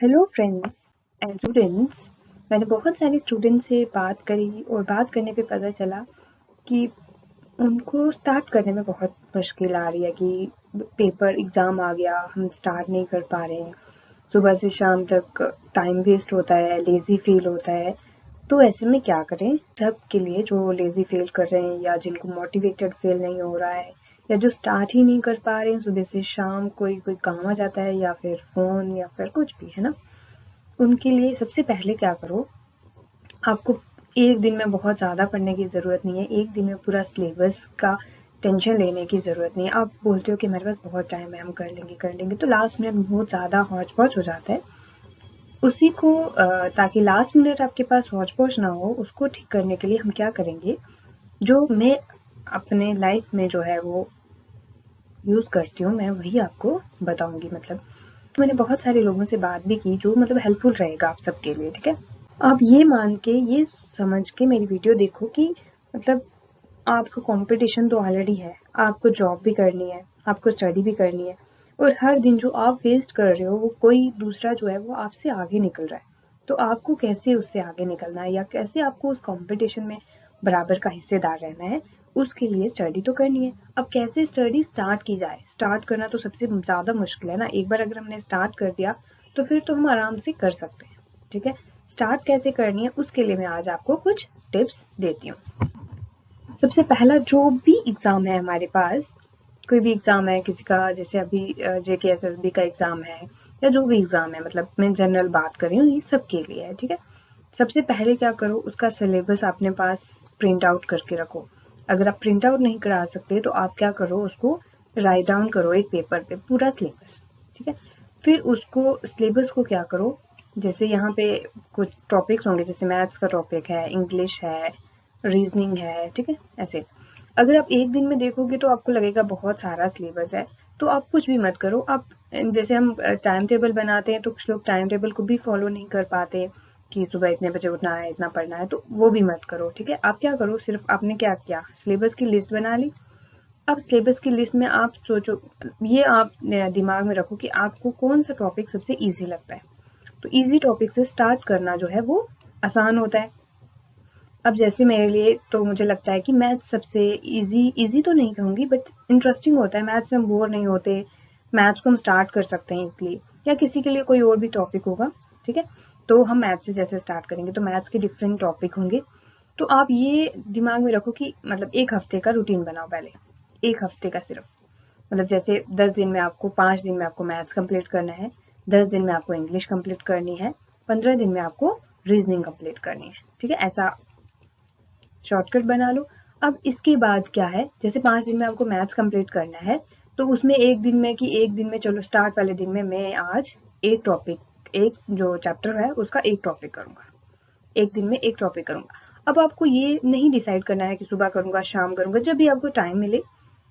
Hello friends and students. मैंने बहुत सारे स्टूडेंट्स से बात करी और बात करने पे पता चला कि उनको स्टार्ट करने में बहुत मुश्किल आ रही है कि पेपर एग्ज़ाम आ गया, हम स्टार्ट नहीं कर पा रहे हैं। सुबह से शाम तक टाइम वेस्ट होता है, लेज़ी फील होता है। तो ऐसे में क्या करें? सबके लिए जो लेज़ी फील कर रहे हैं या जिनको मोटिवेटेड फील नहीं हो रहा है या जो स्टार्ट ही नहीं कर पा रहे हैं, सुबह से शाम कोई कोई काम आ जाता है या फिर फ़ोन या फिर कुछ भी, है ना? उनके लिए सबसे पहले क्या करो, आपको एक दिन में बहुत ज़्यादा पढ़ने की ज़रूरत नहीं है, एक दिन में पूरा सिलेबस का टेंशन लेने की ज़रूरत नहीं है। आप बोलते हो कि मेरे पास बहुत टाइम है, हम कर लेंगे, तो लास्ट मिनट बहुत ज़्यादा हौच-पौच हो जाता है। उसी को ताकि लास्ट मिनट आपके पास हौच-पौच ना हो, उसको ठीक करने के लिए हम क्या करेंगे, जो मैं अपने लाइफ में जो है वो यूज़ करती हूँ, मैं वही आपको बताऊँगी। मतलब तो मैंने बहुत सारे लोगों से बात भी की जो मतलब हेल्पफुल रहेगा आप सबके लिए, ठीक है? आप ये मान के, ये समझ के मेरी वीडियो देखो कि मतलब आपका कंपटीशन तो ऑलरेडी है, आपको जॉब भी करनी है, आपको स्टडी भी करनी है और हर दिन जो आप वेस्ट कर रहे हो वो कोई दूसरा जो है वो आपसे आगे निकल रहा है। तो आपको कैसे उससे आगे निकलना है या कैसे आपको उस कंपटीशन में बराबर का हिस्सेदार रहना है, उसके लिए स्टडी तो करनी है। अब कैसे स्टडी स्टार्ट की जाए? स्टार्ट करना तो सबसे ज़्यादा मुश्किल है ना। एक बार अगर हमने स्टार्ट कर दिया तो फिर तो हम आराम से कर सकते हैं, ठीक है? स्टार्ट कैसे करनी है उसके लिए मैं आज आपको कुछ टिप्स देती हूँ। सबसे पहला, जो भी एग्ज़ाम है हमारे पास, कोई भी एग्ज़ाम है किसी का, जैसे अभी जेकेएसएसबी का एग्ज़ाम है या जो भी एग्ज़ाम है, मतलब मैं जनरल बात कर रही हूँ, ये सबके लिए है, ठीक है? सबसे पहले क्या करो, उसका सिलेबस अपने पास प्रिंट आउट करके रखो। अगर आप प्रिंट आउट नहीं करा सकते तो आप क्या करो, उसको राइट डाउन करो एक पेपर पे पूरा सिलेबस, ठीक है? फिर उसको सिलेबस को क्या करो, जैसे यहाँ पे कुछ टॉपिक्स होंगे, जैसे मैथ्स का टॉपिक है, इंग्लिश है, रीजनिंग है, ठीक है? ऐसे अगर आप एक दिन में देखोगे तो आपको लगेगा बहुत सारा सिलेबस है, तो आप कुछ भी मत करो। आप जैसे हम टाइम टेबल बनाते हैं तो कुछ लोग टाइम टेबल को भी फॉलो नहीं कर पाते कि सुबह इतने बजे उठना है, इतना पढ़ना है, तो वो भी मत करो, ठीक है? आप क्या करो, सिर्फ आपने क्या किया, सिलेबस की लिस्ट बना ली। अब सिलेबस की लिस्ट में आप सोचो, ये आप दिमाग में रखो कि आपको कौन सा टॉपिक सबसे ईजी लगता है। तो ईजी टॉपिक से स्टार्ट करना जो है वो आसान होता है। अब जैसे मेरे लिए तो मुझे लगता है कि मैथ्स सबसे इजी तो नहीं कहूँगी, बट इंटरेस्टिंग होता है। मैथ्स में बोर नहीं होते, मैथ्स को हम स्टार्ट कर सकते हैं इसलिए, या किसी के लिए कोई और भी टॉपिक होगा, ठीक है? तो हम मैथ्स से जैसे स्टार्ट करेंगे तो मैथ्स के डिफरेंट टॉपिक होंगे। तो आप ये दिमाग में रखो कि मतलब एक हफ्ते का रूटीन बनाओ पहले, एक हफ्ते का सिर्फ। मतलब जैसे 10 दिन में आपको, 5 दिन में आपको मैथ्स कंप्लीट करना है, 10 दिन में आपको इंग्लिश कंप्लीट करनी है, 15 दिन में आपको रीजनिंग कंप्लीट करनी है, ठीक है? ऐसा शॉर्टकट बना लो। अब इसके बाद क्या है, जैसे 5 दिन में आपको मैथ्स कंप्लीट करना है, तो उसमें एक दिन में, कि एक दिन में चलो स्टार्ट वाले दिन में मैं आज एक टॉपिक, एक जो चैप्टर है उसका एक टॉपिक करूँगा। एक दिन में एक टॉपिक करूँगा। अब आपको ये नहीं डिसाइड करना है कि सुबह करूँगा, शाम करूँगा, जब भी आपको टाइम मिले,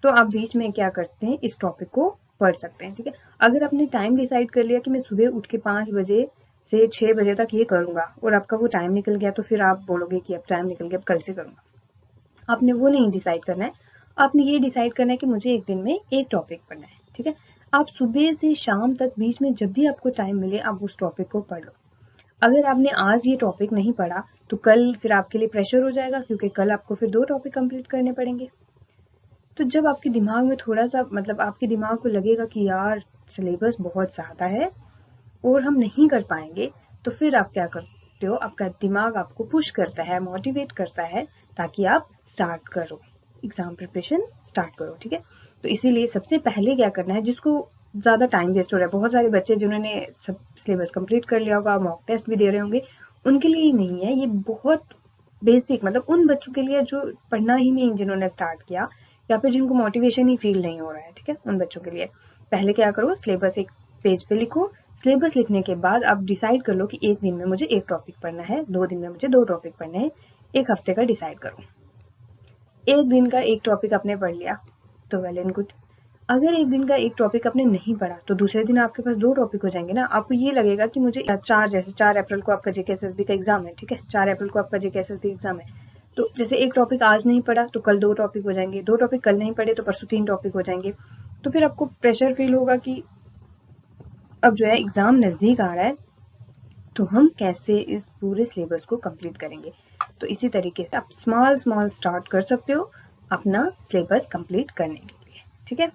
तो आप बीच में क्या करते हैं, इस टॉपिक को पढ़ सकते हैं, ठीक है? अगर आपने टाइम डिसाइड कर लिया कि मैं सुबह उठ के 5 बजे से 6 बजे तक ये करूँगा और आपका वो टाइम निकल गया, तो फिर आप बोलोगे कि अब टाइम निकल गया, अब कल से करूँगा। आपने वो नहीं डिसाइड करना है। आपने ये डिसाइड करना है कि मुझे एक दिन में एक टॉपिक पढ़ना है, ठीक है? आप सुबह से शाम तक बीच में जब भी आपको टाइम मिले आप उस टॉपिक को पढ़ लो। अगर आपने आज ये टॉपिक नहीं पढ़ा तो कल फिर आपके लिए प्रेशर हो जाएगा, क्योंकि कल आपको फिर 2 टॉपिक कंप्लीट करने पड़ेंगे। तो जब आपके दिमाग में थोड़ा-सा, मतलब आपके दिमाग को लगेगा कि यार सिलेबस बहुत ज़्यादा है और हम नहीं कर पाएँगे, तो फिर आप क्या करते हो, आपका दिमाग आपको पुश करता है, मोटिवेट करता है, ताकि आप स्टार्ट करो, एग्ज़ाम प्रिपरेशन स्टार्ट करो, ठीक है? तो इसीलिए सबसे पहले क्या करना है, जिसको ज़्यादा टाइम वेस्ट हो रहा है, बहुत सारे बच्चे जिन्होंने सब सिलेबस कंप्लीट कर लिया होगा, मॉक टेस्ट भी दे रहे होंगे, उनके लिए ही नहीं है, ये बहुत बेसिक, मतलब उन बच्चों के लिए जो पढ़ना ही नहीं, जिन्होंने स्टार्ट किया या फिर जिनको मोटिवेशन ही फील नहीं हो रहा है, ठीक है? उन बच्चों के लिए पहले क्या करो, सिलेबस एक पेज पे लिखो। सिलेबस लिखने के बाद आप डिसाइड कर लो कि एक दिन में मुझे एक टॉपिक पढ़ना है, 2 दिन में मुझे 2 टॉपिक पढ़ने हैं, एक हफ्ते का डिसाइड करो। एक दिन का एक टॉपिक आपने पढ़ लिया तो वेल एंड गुड। अगर एक दिन का एक टॉपिक आपने नहीं पढ़ा तो दूसरे दिन आपके पास 2 टॉपिक हो जाएंगे ना। आपको ये लगेगा कि मुझे 4, जैसे 4 अप्रैल को आपका जेकेएसएसबी का एग्जाम है, ठीक है? 4 अप्रैल को आपका जेकेएसएसबी एग्जाम है, तो जैसे एक टॉपिक आज नहीं पढ़ा तो कल 2 टॉपिक हो जाएंगे, 2 टॉपिक कल नहीं पढ़े तो परसों 3 टॉपिक हो जाएंगे। तो फिर आपको प्रेशर फील होगा कि अब जो है एग्जाम नजदीक आ रहा है, तो हम कैसे इस पूरे सिलेबस को कंप्लीट करेंगे। तो इसी तरीके से आप स्मॉल स्टार्ट कर सकते हो अपना सिलेबस कंप्लीट करने के लिए, ठीक है।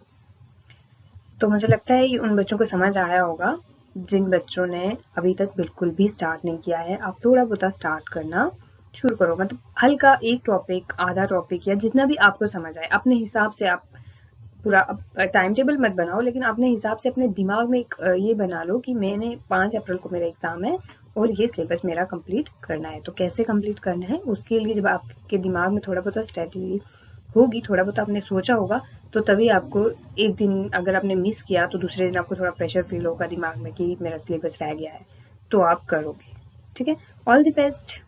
तो मुझे लगता है कि उन बच्चों को समझ आया होगा जिन बच्चों ने अभी तक बिल्कुल भी स्टार्ट नहीं किया है। आप थोड़ा बहुत स्टार्ट करना शुरू करो, मतलब हल्का एक टॉपिक, आधा टॉपिक या जितना भी आपको समझ आए अपने हिसाब से। आप पूरा टाइम टेबल मत बनाओ, लेकिन अपने हिसाब से अपने दिमाग में एक ये बना लो कि मैंने 5 अप्रैल को मेरा एग्जाम है और ये सिलेबस मेरा कंप्लीट करना है। तो कैसे कंप्लीट करना है उसके लिए जब आपके दिमाग में थोड़ा बहुत स्ट्रेटेजी होगी, थोड़ा बहुत आपने सोचा होगा, तो तभी आपको एक दिन अगर आपने मिस किया तो दूसरे दिन आपको थोड़ा प्रेशर फील होगा दिमाग में कि मेरा सिलेबस रह गया है, तो आप करोगे, ठीक है। All the best.